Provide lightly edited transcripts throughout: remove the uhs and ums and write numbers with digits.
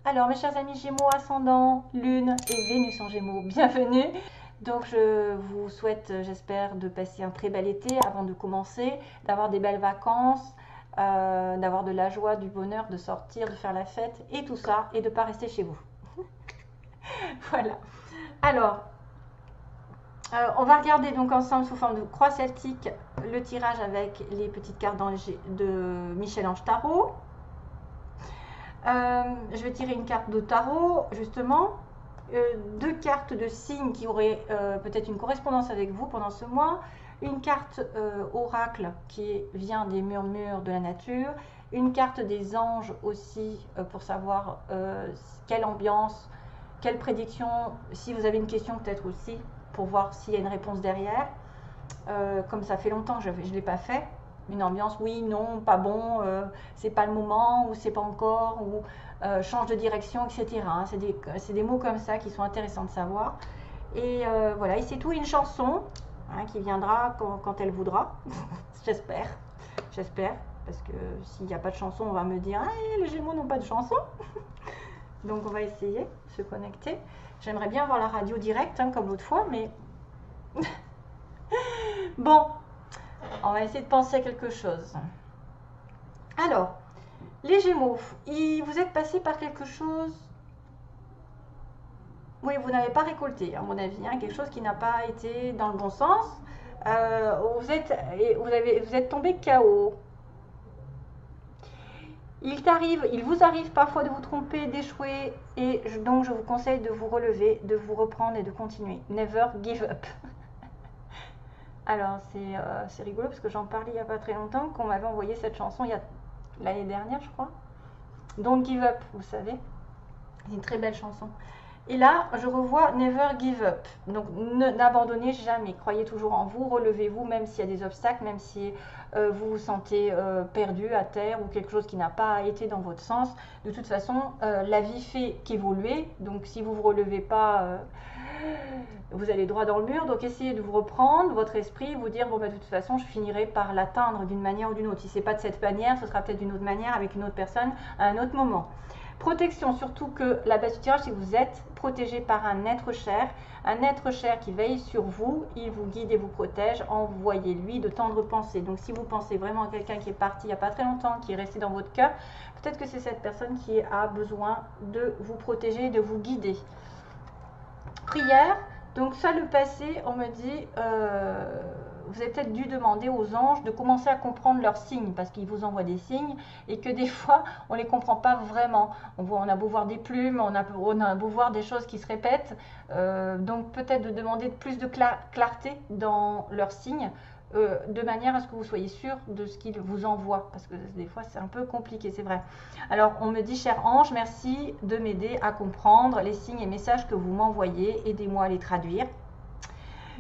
Alors, mes chers amis Gémeaux, ascendant, Lune et Vénus en Gémeaux, bienvenue. Donc, je vous souhaite, j'espère, de passer un très bel été avant de commencer, d'avoir des belles vacances, d'avoir de la joie, du bonheur, de sortir, de faire la fête et tout ça, et de ne pas rester chez vous. Voilà. Alors, on va regarder donc ensemble sous forme de croix celtique le tirage avec les petites cartes de Michel-Ange Tarot. Je vais tirer une carte de tarot, justement. Deux cartes de signes qui auraient peut-être une correspondance avec vous pendant ce mois. Une carte oracle qui vient des murmures de la nature. Une carte des anges aussi pour savoir quelle ambiance, quelle prédiction. Si vous avez une question peut-être aussi pour voir s'il y a une réponse derrière. Comme ça fait longtemps que je ne l'ai pas fait. Une ambiance, oui, non, pas bon, c'est pas le moment, ou c'est pas encore, ou change de direction, etc. Hein. C'est des mots comme ça qui sont intéressants de savoir. Et voilà, et c'est tout, une chanson hein, qui viendra quand elle voudra, j'espère, parce que s'il n'y a pas de chanson, on va me dire, ah, les Gémeaux n'ont pas de chanson. Donc on va essayer de se connecter. J'aimerais bien avoir la radio directe, hein, comme l'autre fois, mais... Bon, on va essayer de penser à quelque chose. Alors, les Gémeaux, vous êtes passé par quelque chose. Oui, vous n'avez pas récolté, à mon avis, hein, quelque chose qui n'a pas été dans le bon sens. Vous êtes tombé KO. Il vous arrive parfois de vous tromper, d'échouer, et donc je vous conseille de vous relever, de vous reprendre et de continuer. Never give up. Alors, c'est rigolo parce que j'en parlais il n'y a pas très longtemps, qu'on m'avait envoyé cette chanson l'année dernière, je crois. Don't give up, vous savez. C'est une très belle chanson. Et là, je revois Never give up. Donc, n'abandonnez jamais. Croyez toujours en vous, relevez-vous, même s'il y a des obstacles, même si vous vous sentez perdu, à terre, ou quelque chose qui n'a pas été dans votre sens. De toute façon, la vie fait qu'évoluer. Donc, si vous ne vous relevez pas... vous allez droit dans le mur, donc essayez de vous reprendre votre esprit, vous dire bon bah de toute façon je finirai par l'atteindre d'une manière ou d'une autre. Si c'est pas de cette manière, ce sera peut-être d'une autre manière avec une autre personne à un autre moment. Protection, surtout que la base du tirage, c'est que vous êtes protégé par un être cher qui veille sur vous, il vous guide et vous protège, envoyez-lui de tendres pensées. Donc si vous pensez vraiment à quelqu'un qui est parti il n'y a pas très longtemps, qui est resté dans votre cœur, peut-être que c'est cette personne qui a besoin de vous protéger, de vous guider. Prière, donc ça le passé, on me dit, vous avez peut-être dû demander aux anges de commencer à comprendre leurs signes, parce qu'ils vous envoient des signes, et que des fois, on ne les comprend pas vraiment. On a beau voir des plumes, on a beau voir des choses qui se répètent, donc peut-être de demander plus de clarté dans leurs signes, de manière à ce que vous soyez sûr de ce qu'il vous envoie, parce que des fois c'est un peu compliqué, c'est vrai. Alors on me dit, cher ange, merci de m'aider à comprendre les signes et messages que vous m'envoyez, aidez-moi à les traduire.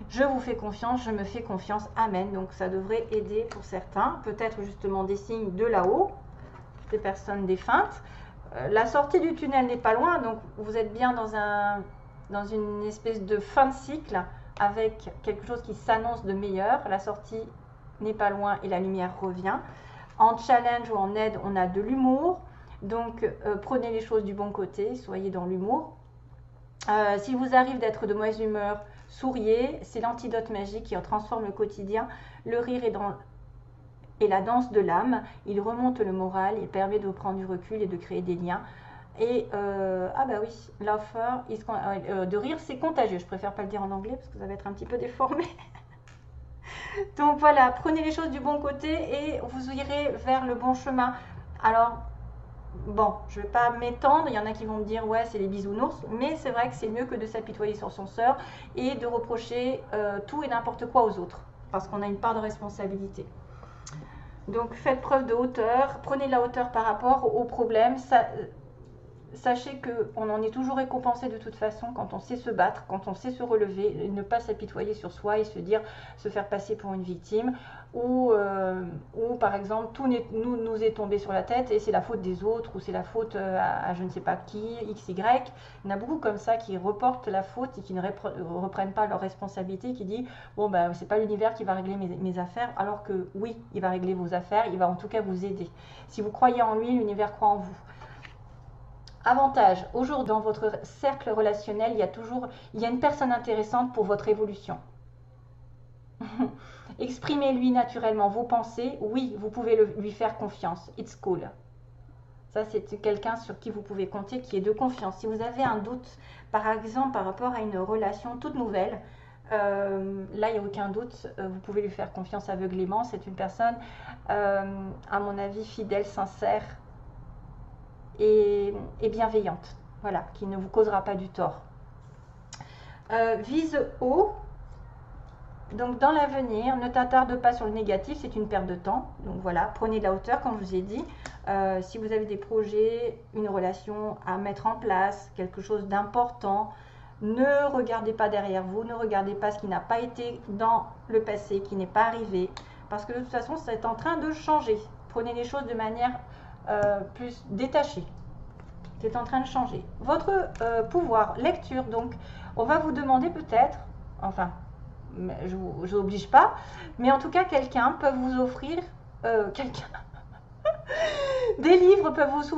Je vous fais confiance, je me fais confiance, amen. Donc ça devrait aider pour certains, peut-être justement des signes de là-haut, des personnes défuntes. La sortie du tunnel n'est pas loin, donc vous êtes bien dans une espèce de fin de cycle, avec quelque chose qui s'annonce de meilleur. La sortie n'est pas loin et la lumière revient. En challenge ou en aide, on a de l'humour. Donc, prenez les choses du bon côté, soyez dans l'humour. S'il vous arrive d'être de mauvaise humeur, souriez. C'est l'antidote magique qui en transforme le quotidien. Le rire est la danse de l'âme. Il remonte le moral, il permet de prendre du recul et de créer des liens. Et, ah bah oui, laughter, de rire, c'est contagieux. Je préfère pas le dire en anglais parce que ça va être un petit peu déformé. Donc voilà, prenez les choses du bon côté et vous irez vers le bon chemin. Alors, bon, je ne vais pas m'étendre, il y en a qui vont me dire ouais c'est les bisounours, mais c'est vrai que c'est mieux que de s'apitoyer sur son sort et de reprocher tout et n'importe quoi aux autres, parce qu'on a une part de responsabilité. Donc faites preuve de hauteur, prenez de la hauteur par rapport aux problèmes. Sachez qu'on en est toujours récompensé de toute façon quand on sait se battre, quand on sait se relever, et ne pas s'apitoyer sur soi et se dire, se faire passer pour une victime, ou par exemple tout nous est tombé sur la tête et c'est la faute des autres, ou c'est la faute à je ne sais pas qui, x, y. Il y en a beaucoup comme ça qui reportent la faute et qui ne reprennent pas leur responsabilité, qui disent bon ben c'est pas l'univers qui va régler mes affaires, alors que oui, il va régler vos affaires, il va en tout cas vous aider. Si vous croyez en lui, l'univers croit en vous. Avantage, aujourd'hui dans votre cercle relationnel, il y a une personne intéressante pour votre évolution. Exprimez-lui naturellement vos pensées. Oui, vous pouvez lui faire confiance. It's cool. Ça, c'est quelqu'un sur qui vous pouvez compter, qui est de confiance. Si vous avez un doute, par exemple, par rapport à une relation toute nouvelle, là, il n'y a aucun doute, vous pouvez lui faire confiance aveuglément. C'est une personne, à mon avis, fidèle, sincère et bienveillante. Voilà, qui ne vous causera pas du tort. Vise haut. Donc dans l'avenir, ne t'attarde pas sur le négatif, c'est une perte de temps. Donc voilà, prenez de la hauteur, comme je vous ai dit. Si vous avez des projets, une relation à mettre en place, quelque chose d'important, ne regardez pas derrière vous, ne regardez pas ce qui n'a pas été dans le passé, qui n'est pas arrivé. Parce que de toute façon, c'est en train de changer. Prenez les choses de manière plus détachée. C'est en train de changer. Votre pouvoir, lecture, donc on va vous demander peut-être, enfin, je vous oblige pas, mais en tout cas quelqu'un peut vous offrir des livres peuvent vous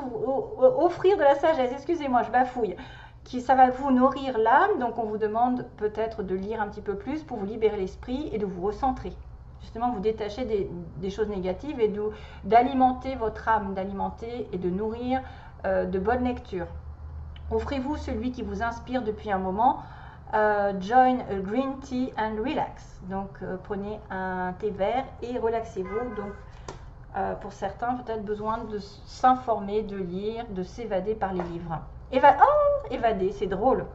offrir de la sagesse, excusez-moi, je bafouille, ça va vous nourrir l'âme, donc on vous demande peut-être de lire un petit peu plus pour vous libérer l'esprit et de vous recentrer, justement vous détacher des choses négatives et d'alimenter votre âme, d'alimenter et de nourrir de bonnes lectures. Offrez-vous celui qui vous inspire depuis un moment. Join a green tea and relax. Donc prenez un thé vert et relaxez-vous. Donc pour certains, peut-être besoin de s'informer, de lire, de s'évader par les livres. Évader, c'est drôle.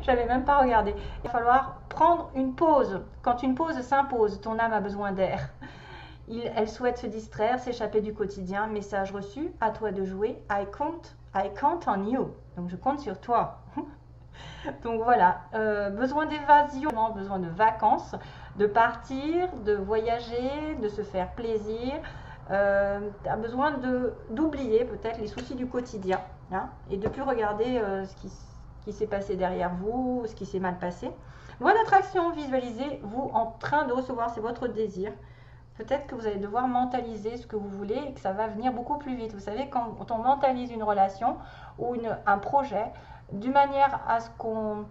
J'avais même pas regardé. Il va falloir prendre une pause. Quand une pause s'impose, ton âme a besoin d'air. Elle souhaite se distraire, s'échapper du quotidien. Message reçu, à toi de jouer. I count on you. Donc je compte sur toi. Donc voilà, besoin d'évasion, besoin de vacances, de partir, de voyager, de se faire plaisir. Tu as besoin d'oublier peut-être les soucis du quotidien, hein, et de ne plus regarder ce qui s'est passé derrière vous, ce qui s'est mal passé. Loi d'attraction, visualisez-vous en train de recevoir, c'est votre désir. Peut-être que vous allez devoir mentaliser ce que vous voulez et que ça va venir beaucoup plus vite. Vous savez, quand on mentalise une relation ou un projet, d'une manière à ce qu'on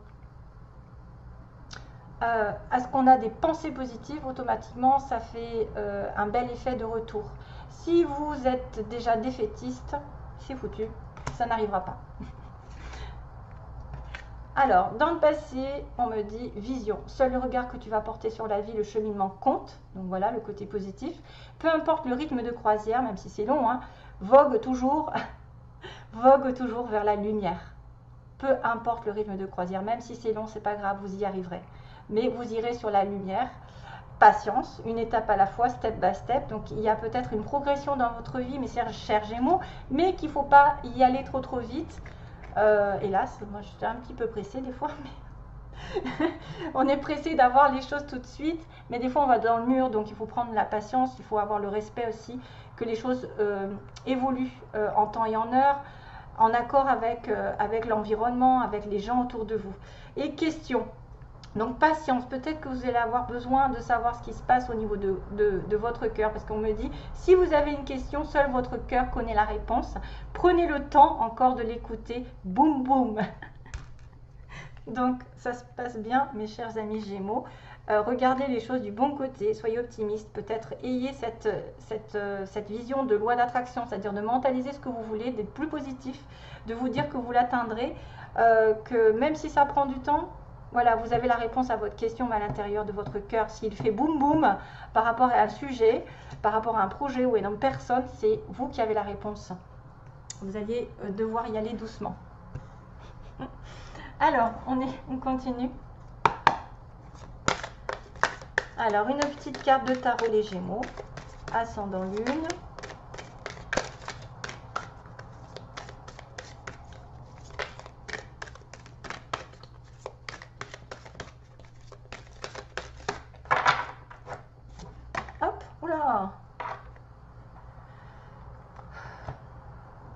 a des pensées positives, automatiquement ça fait un bel effet de retour. Si vous êtes déjà défaitiste, c'est foutu, ça n'arrivera pas. Alors, dans le passé, on me dit vision. Seul le regard que tu vas porter sur la vie, le cheminement compte. Donc voilà, le côté positif. Peu importe le rythme de croisière, même si c'est long, hein, vogue toujours vers la lumière. Peu importe le rythme de croisière, même si c'est long, c'est pas grave, vous y arriverez. Mais vous irez sur la lumière. Patience, une étape à la fois, step by step. Donc il y a peut-être une progression dans votre vie, mes chers Gémeaux, mais qu'il ne faut pas y aller trop vite. Hélas, moi je suis un petit peu pressée des fois, mais on est pressé d'avoir les choses tout de suite, mais des fois on va dans le mur, donc il faut prendre la patience, il faut avoir le respect aussi, que les choses évoluent en temps et en heure, en accord avec l'environnement, avec les gens autour de vous. Et question, donc patience, peut-être que vous allez avoir besoin de savoir ce qui se passe au niveau de votre cœur, parce qu'on me dit, si vous avez une question, seul votre cœur connaît la réponse. Prenez le temps encore de l'écouter, boum boum. Donc ça se passe bien, mes chers amis Gémeaux. Regardez les choses du bon côté, soyez optimistes, peut-être ayez cette vision de loi d'attraction, c'est-à-dire de mentaliser ce que vous voulez, d'être plus positif, de vous dire que vous l'atteindrez, que même si ça prend du temps, voilà, vous avez la réponse à votre question, mais à l'intérieur de votre cœur, s'il fait boum boum par rapport à un sujet, par rapport à un projet ou à une personne, c'est vous qui avez la réponse. Vous allez devoir y aller doucement. Alors, on continue. Alors, une petite carte de tarot les Gémeaux, ascendant lune. Hop, oula.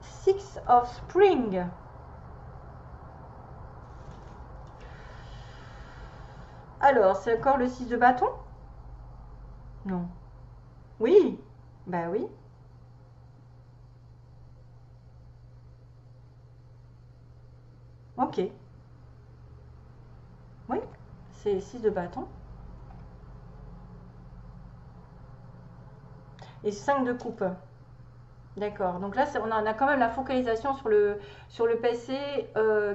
Six of Spring. Alors, c'est encore le 6 de bâton? Non. Oui. Bah oui. Ok. Oui, c'est 6 de bâton. Et 5 de coupe. D'accord. Donc là, on a quand même la focalisation sur le passé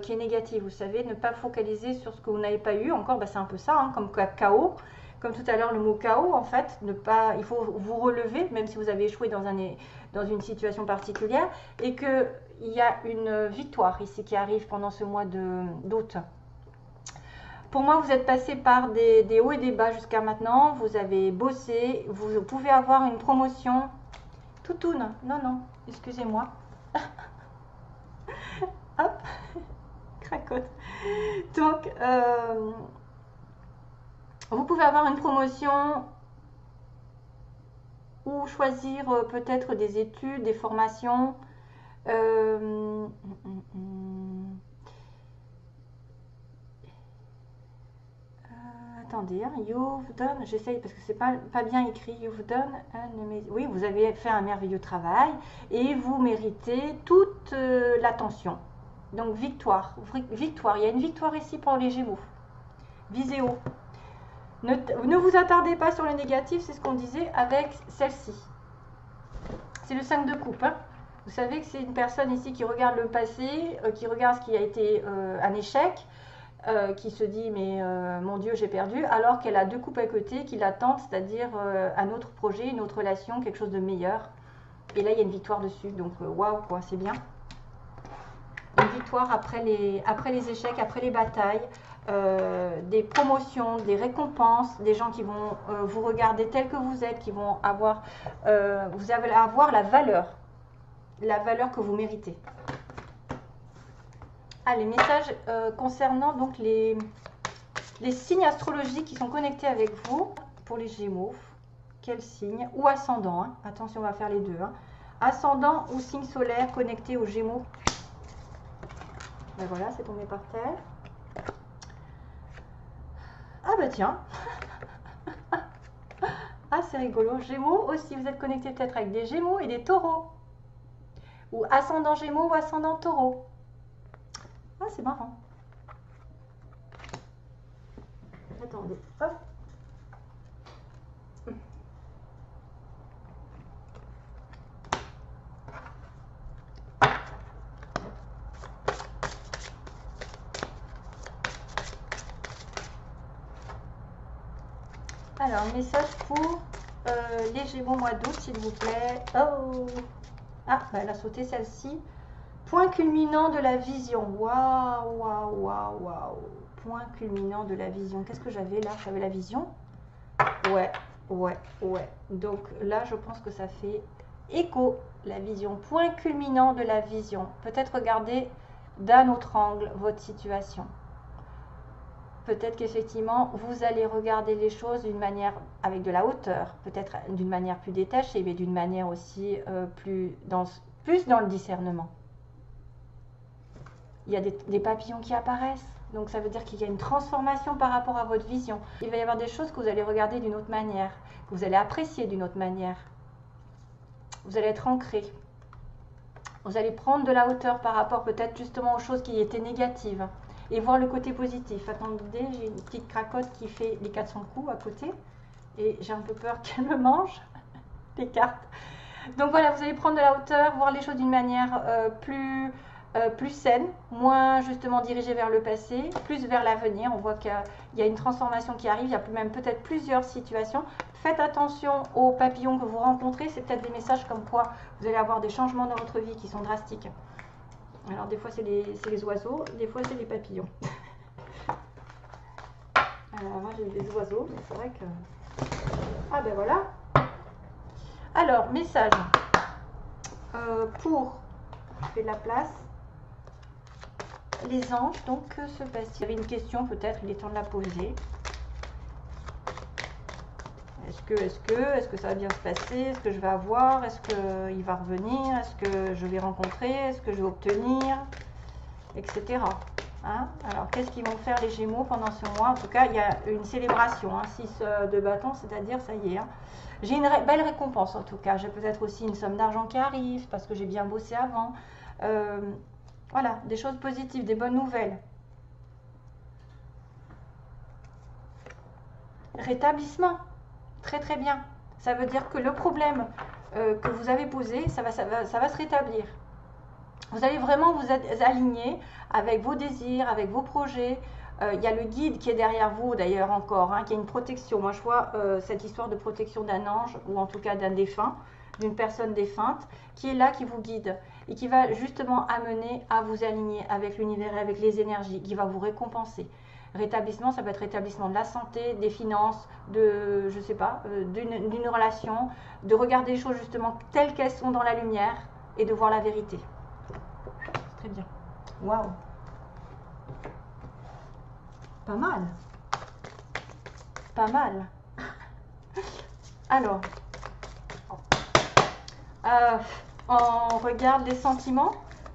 qui est négatif. Vous savez, ne pas focaliser sur ce que vous n'avez pas eu. Encore, bah, c'est un peu ça, hein, comme chaos. Comme tout à l'heure, le mot chaos, en fait, il faut vous relever, même si vous avez échoué dans une situation particulière, et qu'il y a une victoire ici qui arrive pendant ce mois d'août. Pour moi, vous êtes passé par des hauts et des bas jusqu'à maintenant. Vous avez bossé. Vous pouvez avoir une promotion. Toutoune, non, non, excusez-moi. Hop, cracotte. Donc, vous pouvez avoir une promotion ou choisir peut-être des études, des formations. Attendez, hein, you've done, j'essaye parce que c'est pas bien écrit, you've done, oui, vous avez fait un merveilleux travail et vous méritez toute l'attention. Donc victoire, victoire, il y a une victoire ici pour les Gémeaux. Visez haut. Ne vous attardez pas sur le négatif, c'est ce qu'on disait avec celle-ci. C'est le 5 de coupe. Hein. Vous savez que c'est une personne ici qui regarde le passé, qui regarde ce qui a été un échec, qui se dit mais mon Dieu j'ai perdu, alors qu'elle a 2 coupes à côté qui l'attendent, c'est-à-dire un autre projet, une autre relation, quelque chose de meilleur. Et là il y a une victoire dessus, donc waouh quoi, c'est bien. Une victoire après les échecs, après les batailles, des promotions, des récompenses, des gens qui vont vous regarder tel que vous êtes, qui vont avoir, vous allez avoir la valeur que vous méritez. Ah, les messages concernant donc les signes astrologiques qui sont connectés avec vous pour les Gémeaux. Quel signe? Ou ascendant, hein. Attention, on va faire les deux. Hein. Ascendant ou signe solaire connecté aux Gémeaux. Ben voilà, c'est tombé par terre. Ah bah tiens. Ah, c'est rigolo. Gémeaux aussi, vous êtes connecté peut-être avec des Gémeaux et des Taureaux. Ou ascendant Gémeaux ou ascendant Taureau. Ah, c'est marrant. Attendez, hop. Alors, message pour les Gémeaux mois d'août, s'il vous plaît. Oh! Ah, bah, elle a sauté celle-ci. Point culminant de la vision. Waouh, waouh, waouh, waouh. Point culminant de la vision. Qu'est-ce que j'avais là? J'avais la vision. Ouais, ouais, ouais. Donc là, je pense que ça fait écho, la vision. Point culminant de la vision. Peut-être regarder d'un autre angle votre situation. Peut-être qu'effectivement, vous allez regarder les choses d'une manière avec de la hauteur, peut-être d'une manière plus détachée, mais d'une manière aussi plus dans le discernement. Il y a des papillons qui apparaissent, donc ça veut dire qu'il y a une transformation par rapport à votre vision. Il va y avoir des choses que vous allez regarder d'une autre manière, que vous allez apprécier d'une autre manière. Vous allez être ancré. Vous allez prendre de la hauteur par rapport peut-être justement aux choses qui étaient négatives. Et voir le côté positif. Attendez, j'ai une petite cracotte qui fait les 400 coups à côté. Et j'ai un peu peur qu'elle me mange les cartes. Donc voilà, vous allez prendre de la hauteur, voir les choses d'une manière plus saine, moins justement dirigée vers le passé, plus vers l'avenir. On voit qu'il y a une transformation qui arrive, il y a même peut-être plusieurs situations. Faites attention aux papillons que vous rencontrez. C'est peut-être des messages comme quoi vous allez avoir des changements dans votre vie qui sont drastiques. Alors des fois c'est les oiseaux, des fois c'est les papillons. Alors moi j'ai des oiseaux, mais c'est vrai que... Ah ben voilà. Alors, message pour... Je fais de la place. Les anges, donc que se passe-t-il? Il y avait une question peut-être, il est temps de la poser. Est-ce que ça va bien se passer? Est-ce que je vais avoir? Est-ce qu'il va revenir? Est-ce que je vais rencontrer? Est-ce que je vais obtenir? Etc. Hein? Alors, qu'est-ce qu'ils vont faire les Gémeaux pendant ce mois? En tout cas, il y a une célébration. Hein? 6 de bâton, c'est-à-dire, ça y est. Hein? J'ai une belle récompense en tout cas. J'ai peut-être aussi une somme d'argent qui arrive parce que j'ai bien bossé avant. Voilà, des choses positives, des bonnes nouvelles. Rétablissement, très très bien. Ça veut dire que le problème que vous avez posé, ça va se rétablir. Vous allez vraiment vous aligner avec vos désirs, avec vos projets. Il y a le guide qui est derrière vous d'ailleurs encore, hein, qui a une protection. Moi je vois cette histoire de protection d'un ange, ou en tout cas d'un défunt, d'une personne défunte, qui est là, qui vous guide et qui va justement amener à vous aligner avec l'univers et avec les énergies, qui va vous récompenser. Rétablissement, ça peut être rétablissement de la santé, des finances, de, je sais pas, d'une relation, de regarder les choses justement telles qu'elles sont dans la lumière et de voir la vérité. Très bien. Waouh. Pas mal. Pas mal. Alors, on regarde les sentiments.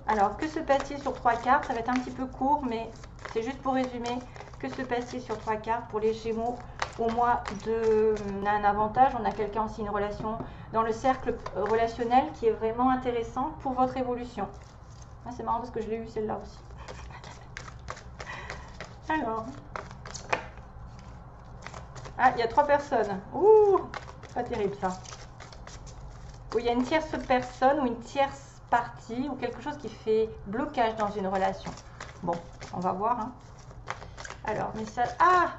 Alors, que se passe-t-il sur 3 cartes? Ça va être un petit peu court, mais c'est juste pour résumer. Que se passe-t-il sur 3 cartes pour les Gémeaux au mois de... On a un avantage, on a quelqu'un aussi, une relation dans le cercle relationnel qui est vraiment intéressant pour votre évolution. Ah, c'est marrant parce que je l'ai eu celle-là aussi. Alors. Ah, il y a 3 personnes. Ouh, pas terrible ça. Où il y a une tierce personne ou une tierce partie ou quelque chose qui fait blocage dans une relation. Bon, on va voir. Hein. Alors, message. Ah!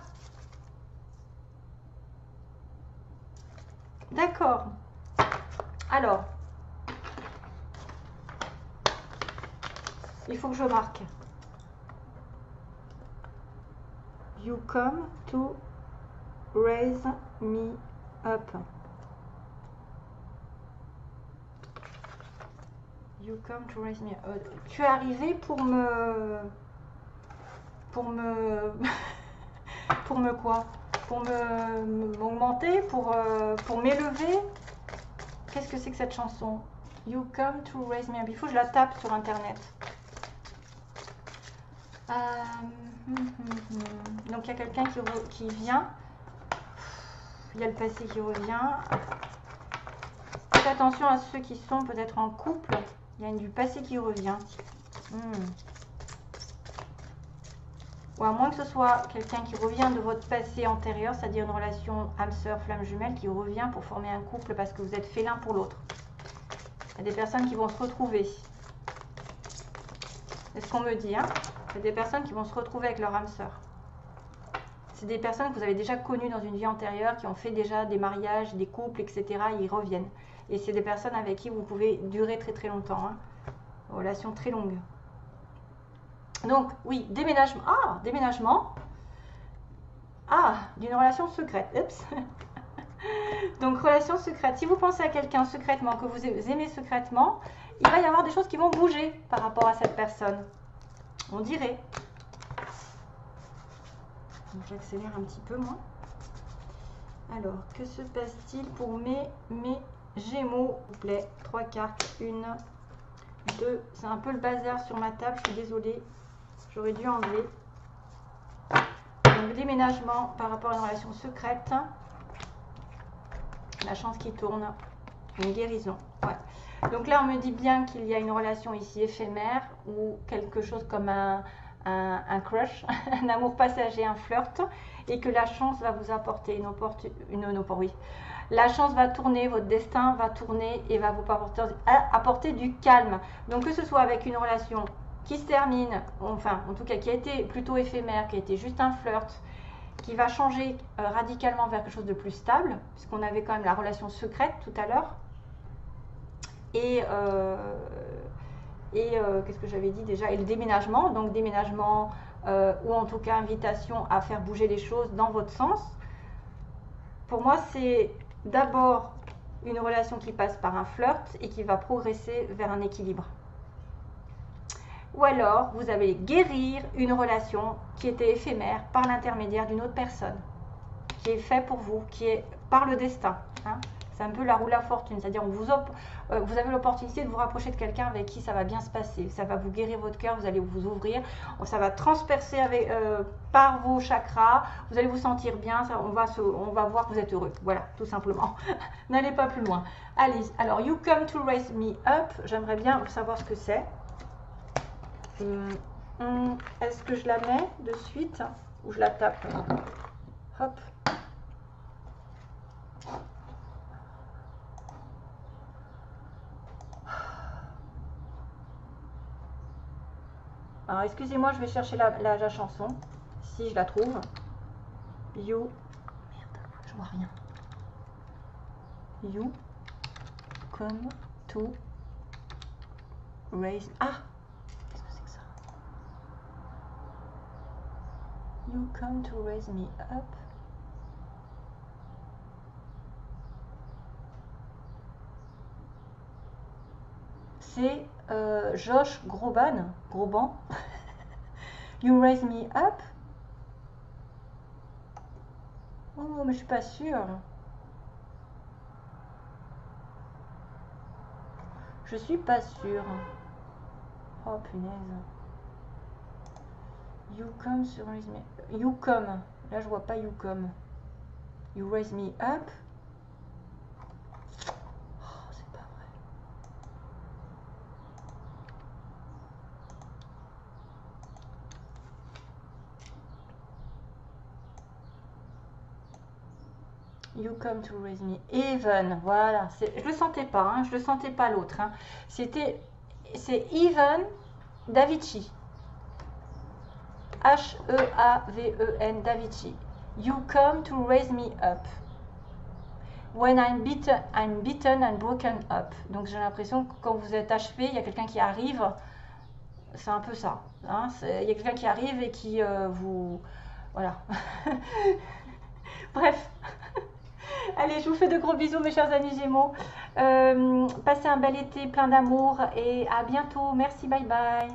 D'accord. Alors. Il faut que je marque. You come to raise me up. You come to raise me up. Tu es arrivé pour me pour me quoi? Pour m'augmenter, pour m'élever. Qu'est-ce que c'est que cette chanson? You come to raise me up. Il faut que je la tape sur internet. Donc il y a quelqu'un qui vient. Il y a le passé qui revient. Faites attention à ceux qui sont peut-être en couple. Il y a du passé qui revient. Ou à moins que ce soit quelqu'un qui revient de votre passé antérieur, c'est-à-dire une relation âme-sœur, flamme jumelle, qui revient pour former un couple parce que vous êtes fait l'un pour l'autre. Il y a des personnes qui vont se retrouver. C'est ce qu'on me dit, hein. Il y a des personnes qui vont se retrouver avec leur âme-sœur. C'est des personnes que vous avez déjà connues dans une vie antérieure, qui ont fait déjà des mariages, des couples, etc. Ils reviennent. Et c'est des personnes avec qui vous pouvez durer très très longtemps. Hein. Relation très longue. Donc, oui, déménagement. Ah, déménagement. Ah, d'une relation secrète. Oups. Donc, relation secrète. Si vous pensez à quelqu'un secrètement, que vous aimez secrètement, il va y avoir des choses qui vont bouger par rapport à cette personne. On dirait. J'accélère un petit peu, moi. Alors, que se passe-t-il pour mes Gémeaux, s'il vous plaît? 3 cartes. 1, 2. C'est un peu le bazar sur ma table, je suis désolée. J'aurais dû enlever. Donc, déménagement par rapport à une relation secrète. La chance qui tourne. Une guérison. Ouais. Donc là, on me dit bien qu'il y a une relation ici éphémère ou quelque chose comme un crush, un amour passager, un flirt, et que la chance va vous apporter oui. La chance va tourner, votre destin va tourner et va vous apporter du calme. Donc que ce soit avec une relation qui se termine, enfin en tout cas qui a été plutôt éphémère, qui a été juste un flirt, qui va changer radicalement vers quelque chose de plus stable, puisqu'on avait quand même la relation secrète tout à l'heure. Et qu'est-ce que j'avais dit déjà? Et le déménagement, donc déménagement ou en tout cas invitation à faire bouger les choses dans votre sens. Pour moi, c'est d'abord une relation qui passe par un flirt et qui va progresser vers un équilibre. Ou alors, vous allez guérir une relation qui était éphémère par l'intermédiaire d'une autre personne, qui est fait pour vous, qui est par le destin. Hein. C'est un peu la roue de la fortune, c'est-à-dire vous avez l'opportunité de vous rapprocher de quelqu'un avec qui ça va bien se passer. Ça va vous guérir votre cœur, vous allez vous ouvrir, ça va transpercer par vos chakras, vous allez vous sentir bien, on va voir que vous êtes heureux. Voilà, tout simplement. N'allez pas plus loin. Allez, alors, you come to raise me up, j'aimerais bien savoir ce que c'est. Est-ce que je la mets de suite ou je la tape? Hop. Alors excusez-moi, je vais chercher la chanson, si je la trouve. You. Merde, je vois rien. You come to raise. Ah! Qu'est-ce que c'est que ça? You come to raise me up. C'est Josh Groban. You raise me up. Oh, mais je suis pas sûre. Je suis pas sûre. Oh punaise. You come to raise me. You come. Là je vois pas you come. You raise me up. Oh, c'est pas vrai. You come to raise me. Even. Voilà. Je le sentais pas. Hein, je le sentais pas l'autre. Hein. C'est Even Davichi. H-E-A-V-E-N Davichi. You come to raise me up. When I'm beaten and broken up. Donc j'ai l'impression que quand vous êtes achevé, il y a quelqu'un qui arrive. C'est un peu ça. Hein, il y a quelqu'un qui arrive et qui vous... Voilà. Bref. Allez, je vous fais de gros bisous mes chers amis Gémeaux. Passez un bel été plein d'amour et à bientôt. Merci, bye bye.